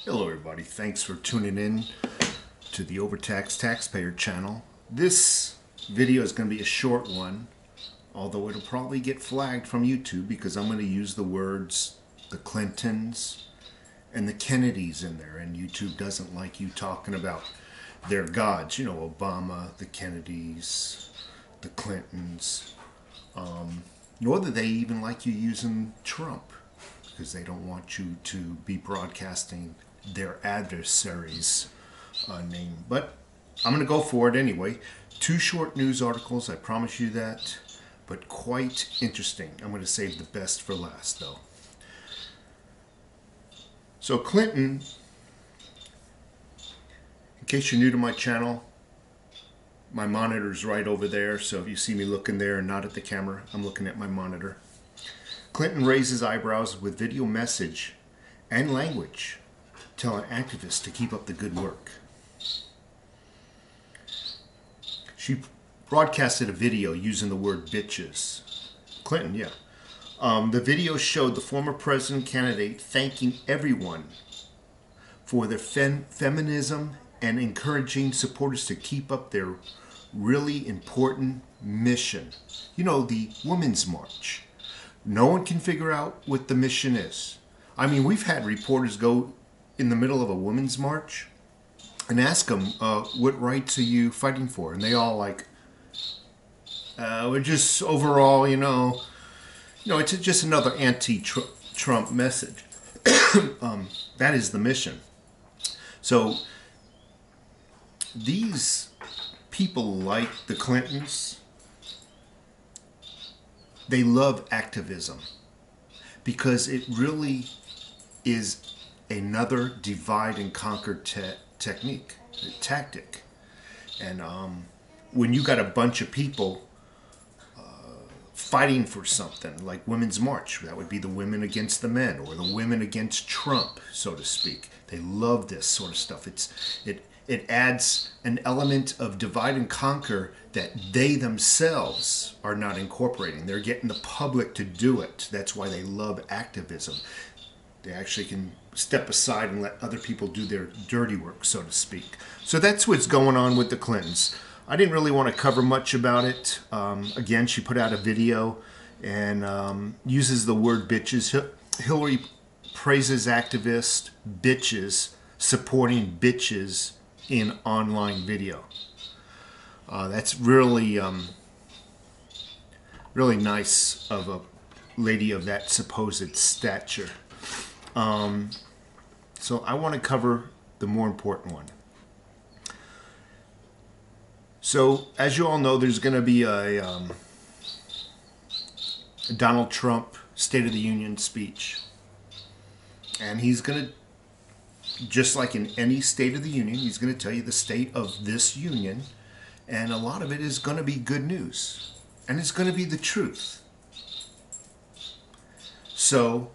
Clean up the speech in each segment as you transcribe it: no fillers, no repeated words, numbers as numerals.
Hello everybody, thanks for tuning in to the Overtaxed Taxpayer channel. This video is going to be a short one, although it'll probably get flagged from YouTube because I'm going to use the words the Clintons and the Kennedys in there, and YouTube doesn't like you talking about their gods. You know, Obama, the Kennedys, the Clintons, nor do they even like you using Trump because they don't want you to be broadcasting their adversaries' name. But I'm going to go for it anyway. 2 short news articles, I promise you that, but quite interesting. I'm going to save the best for last, though. So Clinton, in case you're new to my channel, my monitor's right over there, so if you see me looking there and not at the camera, I'm looking at my monitor. Clinton raises eyebrows with video message and language telling activists to keep up the good work. She broadcasted a video using the word bitches. Clinton, yeah. The video showed the former president candidate thanking everyone for their feminism and encouraging supporters to keep up their really important mission. You know, the Women's March. No one can figure out what the mission is. I mean, we've had reporters go in the middle of a women's march and ask them, what rights are you fighting for? And they all like, we're just overall, you know, it's just another anti-Trump message. That is the mission. So these people like the Clintons, they love activism because it really is another divide and conquer tactic. And when you got a bunch of people fighting for something like Women's March, that would be the women against the men or the women against Trump, so to speak. They love this sort of stuff. It adds an element of divide and conquer that they themselves are not incorporating. They're getting the public to do it. That's why they love activism. They actually can step aside and let other people do their dirty work, so to speak. So that's what's going on with the Clintons. I didn't really want to cover much about it. Again, she put out a video and uses the word bitches. Hillary praises activists, bitches, supporting bitches in online video. That's really, really nice of a lady of that supposed stature. So I want to cover the more important one. So as you all know, there's going to be a Donald Trump State of the Union speech. And he's going to, just like in any State of the Union, he's going to tell you the state of this union. And a lot of it is going to be good news. And it's going to be the truth. So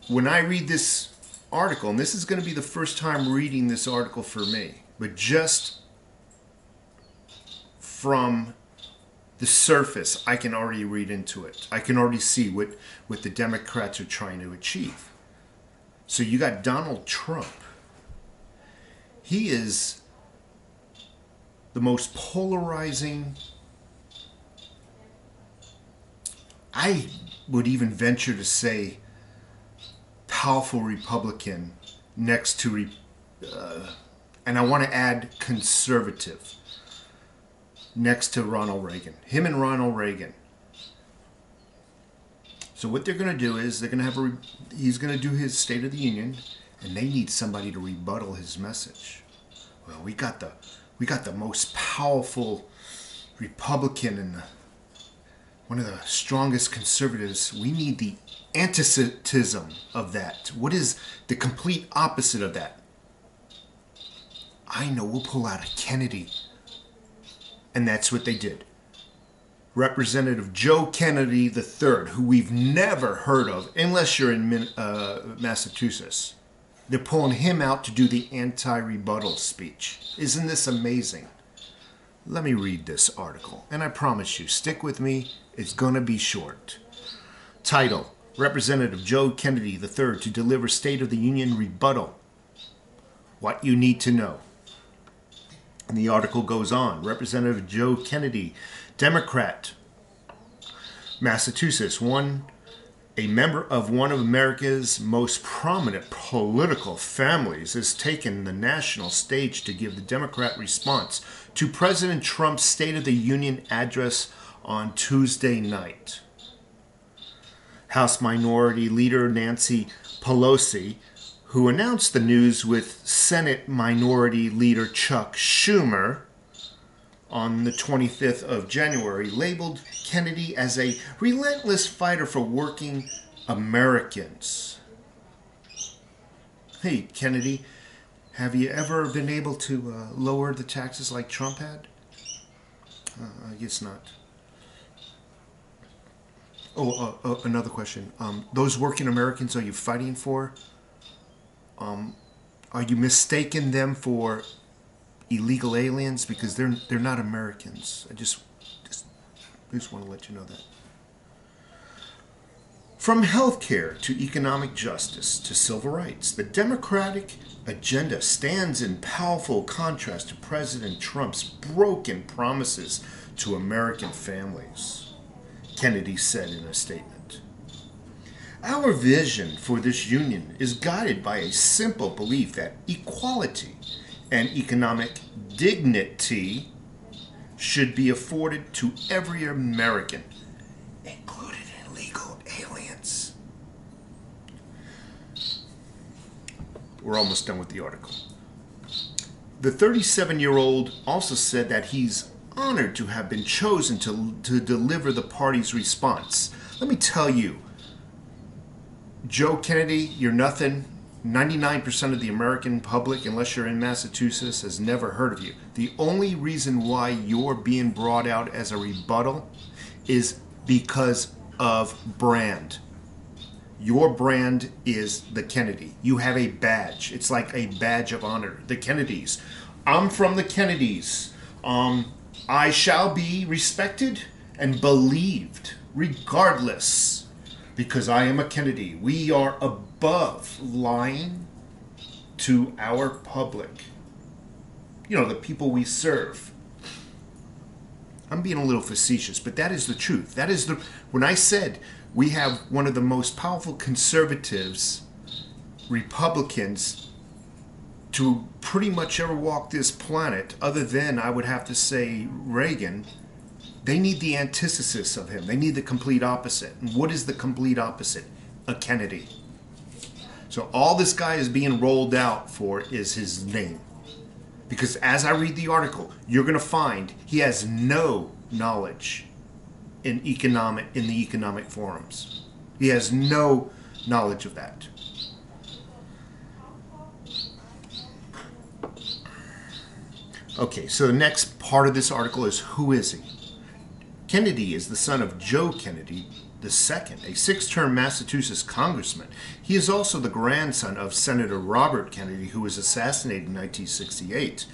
when I read this article, and this is going to be the first time reading this article for me, but just from the surface, I can already read into it. I can already see what the Democrats are trying to achieve. So you got Donald Trump. He is the most polarizing, I would even venture to say, powerful Republican next to, and I want to add conservative, next to Ronald Reagan. Him and Ronald Reagan. So what they're going to do is they're going to have he's going to do his State of the Union, and they need somebody to rebuttal his message. Well, we got the most powerful Republican and one of the strongest conservatives. We need the antithesis of that. What is the complete opposite of that? I know, we'll pull out a Kennedy. And that's what they did. Representative Joe Kennedy III, who we've never heard of, unless you're in Massachusetts. They're pulling him out to do the anti-rebuttal speech. Isn't this amazing? Let me read this article. And I promise you, stick with me. It's going to be short. Title: Representative Joe Kennedy III to deliver State of the Union rebuttal What you need to know. And the article goes on. Representative Joe Kennedy, Democrat, Massachusetts, a member of one of America's most prominent political families, has taken the national stage to give the Democrat response to President Trump's State of the Union address on Tuesday night. House Minority Leader Nancy Pelosi, who announced the news with Senate Minority Leader Chuck Schumer on the 25th of January, labeled Kennedy as a relentless fighter for working Americans. Hey, Kennedy, have you ever been able to lower the taxes like Trump had? I guess not. Another question. Those working Americans are you fighting for? Are you mistaking them for illegal aliens? Because they're not Americans. I just want to let you know that. From healthcare to economic justice to civil rights, the Democratic agenda stands in powerful contrast to President Trump's broken promises to American families, Kennedy said in a statement. Our vision for this union is guided by a simple belief that equality and economic dignity should be afforded to every American, including illegal aliens. We're almost done with the article. The 37-year-old also said that he's honored to have been chosen to deliver the party's response. Let me tell you, Joe Kennedy, you're nothing. 99% of the American public, unless you're in Massachusetts, has never heard of you. The only reason why you're being brought out as a rebuttal is because of brand. Your brand is the Kennedy. You have a badge. It's like a badge of honor. The Kennedys. I'm from the Kennedys. I shall be respected and believed regardless, because I am a Kennedy. We are above lying to our public. You know, the people we serve. I'm being a little facetious, but that is the truth. That is when I said we have one of the most powerful conservatives, Republicans, to pretty much ever walk this planet, other than, I would have to say, Reagan. They need the antithesis of him. They need the complete opposite. And what is the complete opposite? A Kennedy. So all this guy is being rolled out for is his name. Because as I read the article, you're going to find he has no knowledge in the economic forums. He has no knowledge of that. Okay, so the next part of this article is, who is he? Kennedy is the son of Joe Kennedy II, a six-term Massachusetts congressman. He is also the grandson of Senator Robert Kennedy, who was assassinated in 1968.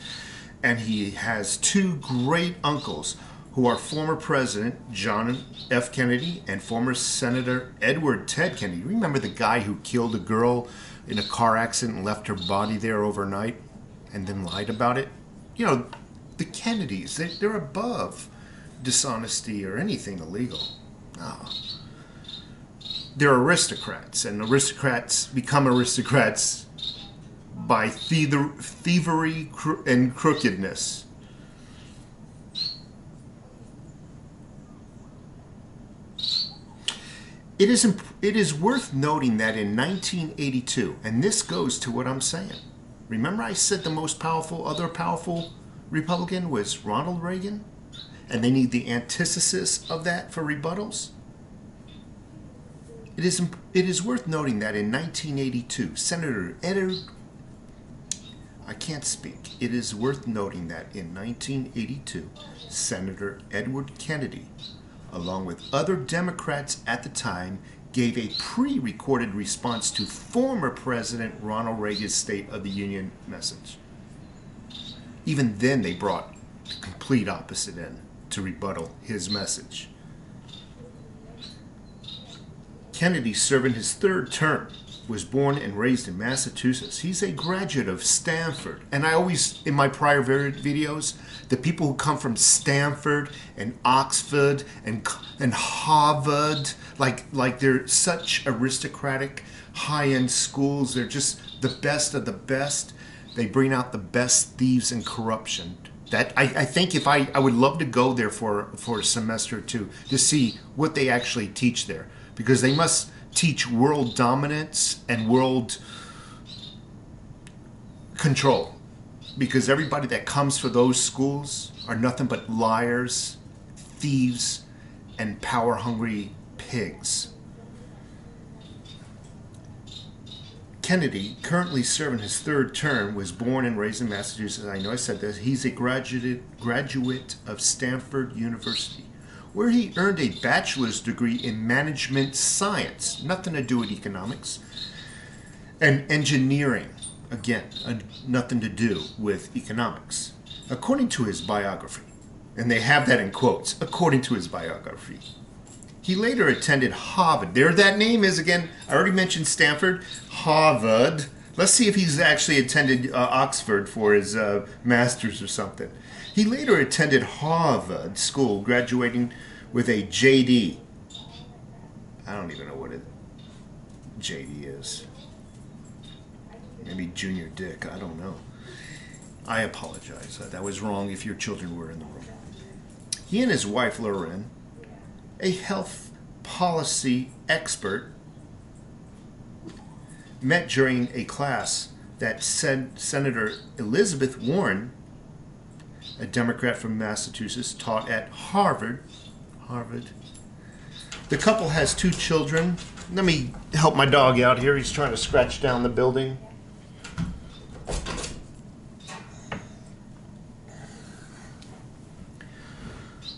And he has two great uncles who are former President John F. Kennedy and former Senator Edward Ted Kennedy. Remember the guy who killed a girl in a car accident and left her body there overnight and then lied about it? You know, the Kennedys, they're above dishonesty or anything illegal. No. They're aristocrats, and aristocrats become aristocrats by thievery and crookedness. It is worth noting that in 1982, and this goes to what I'm saying. Remember I said the most other powerful Republican was Ronald Reagan? And they need the antithesis of that for rebuttals? It is worth noting that in 1982, Senator Edward... I can't speak. It is worth noting that in 1982, Senator Edward Kennedy, along with other Democrats at the time, gave a pre-recorded response to former President Ronald Reagan's State of the Union message. Even then, they brought the complete opposite in to rebuttal his message. Kennedy, serving his third term, was born and raised in Massachusetts. He's a graduate of Stanford. And I always, in my prior videos, the people who come from Stanford and Oxford and Harvard, like they're such aristocratic, high-end schools. They're just the best of the best. They bring out the best thieves and corruption. That I think if I would love to go there for a semester or two to see what they actually teach there, because they must teach world dominance and world control, because everybody that comes for those schools are nothing but liars, thieves, and power-hungry pigs. Kennedy, currently serving his third term, was born and raised in Massachusetts. I know I said this. He's a graduate of Stanford University, where he earned a bachelor's degree in management science, nothing to do with economics, and engineering, again, nothing to do with economics, according to his biography. And they have that in quotes, according to his biography. He later attended Harvard. There that name is again. I already mentioned Stanford, Harvard. Let's see if he's actually attended Oxford for his master's or something. He later attended Harvard School, graduating with a JD. I don't even know what a JD is. Maybe junior dick, I don't know. I apologize. That was wrong if your children were in the room. He and his wife, Lauren, a health policy expert, met during a class that Senator Elizabeth Warren, a Democrat from Massachusetts, taught at Harvard. The couple has 2 children. Let me help my dog out here. He's trying to scratch down the building.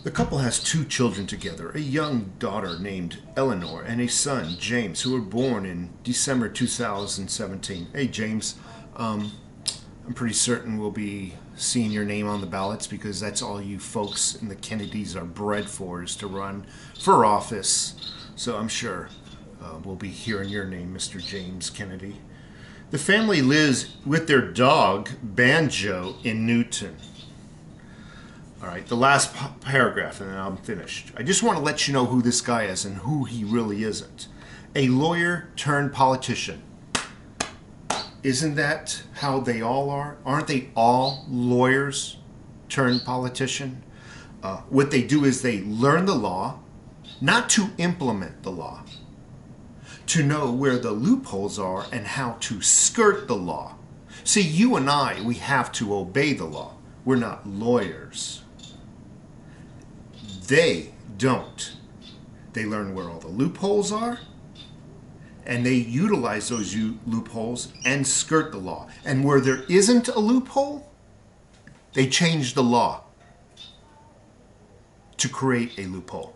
The couple has 2 children together, a young daughter named Eleanor and a son, James, who were born in December 2017. Hey, James, I'm pretty certain we'll be seeing your name on the ballots, because that's all you folks in the Kennedys are bred for, is to run for office. So I'm sure we'll be hearing your name, Mr. James Kennedy. The family lives with their dog, Banjo, in Newton. All right, the last paragraph, and then I'm finished. I just want to let you know who this guy is and who he really isn't. A lawyer turned politician. Isn't that how they all are? Aren't they all lawyers turned politician? What they do is they learn the law, not to implement the law, to know where the loopholes are and how to skirt the law. See, you and I, we have to obey the law. We're not lawyers. They don't. They learn where all the loopholes are, and they utilize those loopholes and skirt the law. And where there isn't a loophole, they change the law to create a loophole.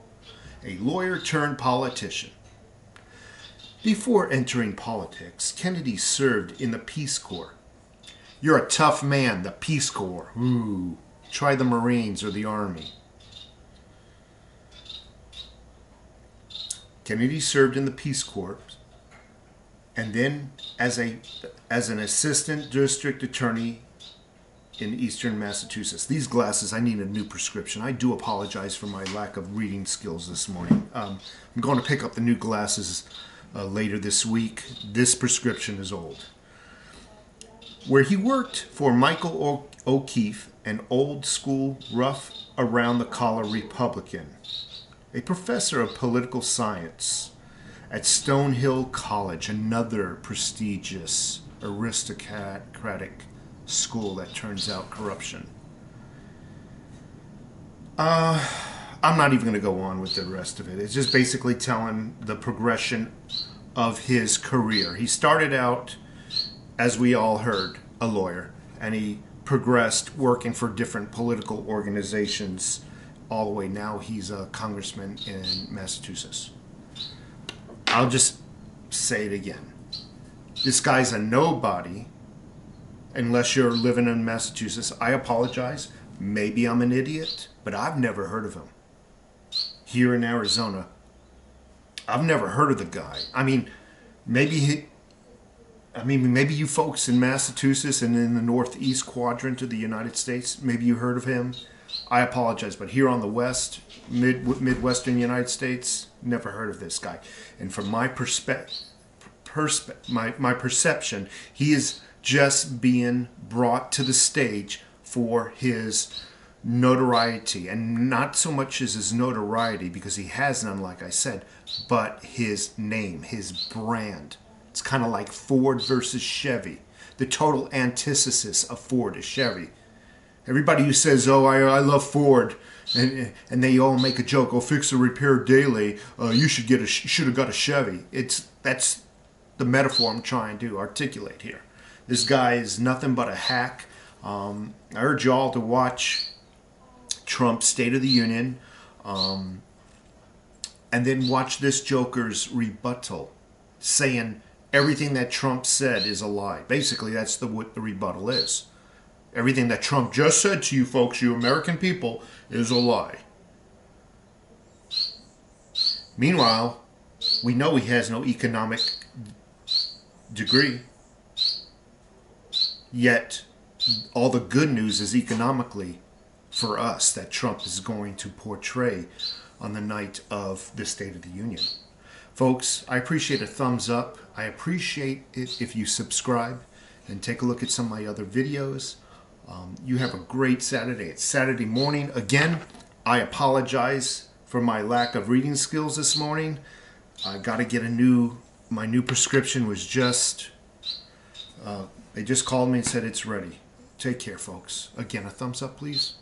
A lawyer turned politician. Before entering politics, Kennedy served in the Peace Corps. You're a tough man, the Peace Corps. Ooh, try the Marines or the Army. Kennedy served in the Peace Corps, and then as an assistant district attorney in eastern Massachusetts. These glasses, I need a new prescription. I do apologize for my lack of reading skills this morning. I'm going to pick up the new glasses later this week. This prescription is old. Where he worked for Michael O'Keefe, an old school, rough around the collar Republican, a professor of political science at Stonehill College, another prestigious aristocratic school that turns out corruption. I'm not even going to go on with the rest of it. It's just basically telling the progression of his career. He started out, as we all heard, a lawyer, and he progressed working for different political organizations all the way. Now he's a congressman in Massachusetts. I'll just say it again. This guy's a nobody unless you're living in Massachusetts. I apologize. Maybe I'm an idiot, but I've never heard of him. Here in Arizona, I've never heard of the guy. I mean, maybe I mean, maybe you folks in Massachusetts and in the northeast quadrant of the United States, maybe you heard of him. I apologize, but here on the west, Midwestern United States, never heard of this guy. And from my my perception, he is just being brought to the stage for his notoriety, and not so much as his notoriety, because he has none, like I said, but his name, his brand. It's kind of like Ford versus Chevy. The total antithesis of Ford is Chevy. Everybody who says, "Oh, I love Ford," and they all make a joke, "Oh, fix or repair daily. You should have got a Chevy." That's the metaphor I'm trying to articulate here. This guy is nothing but a hack. I urge y'all to watch Trump's State of the Union, and then watch this joker's rebuttal, saying everything that Trump said is a lie. Basically, that's what the rebuttal is. Everything that Trump just said to you folks, you American people, is a lie. Meanwhile, we know he has no economic degree. Yet, all the good news is economically for us that Trump is going to portray on the night of the State of the Union. Folks, I appreciate a thumbs up. I appreciate it if you subscribe and take a look at some of my other videos. You have a great Saturday. It's Saturday morning. Again, I apologize for my lack of reading skills this morning. I got to get my new prescription was just, they just called me and said it's ready. Take care, folks. Again, a thumbs up, please.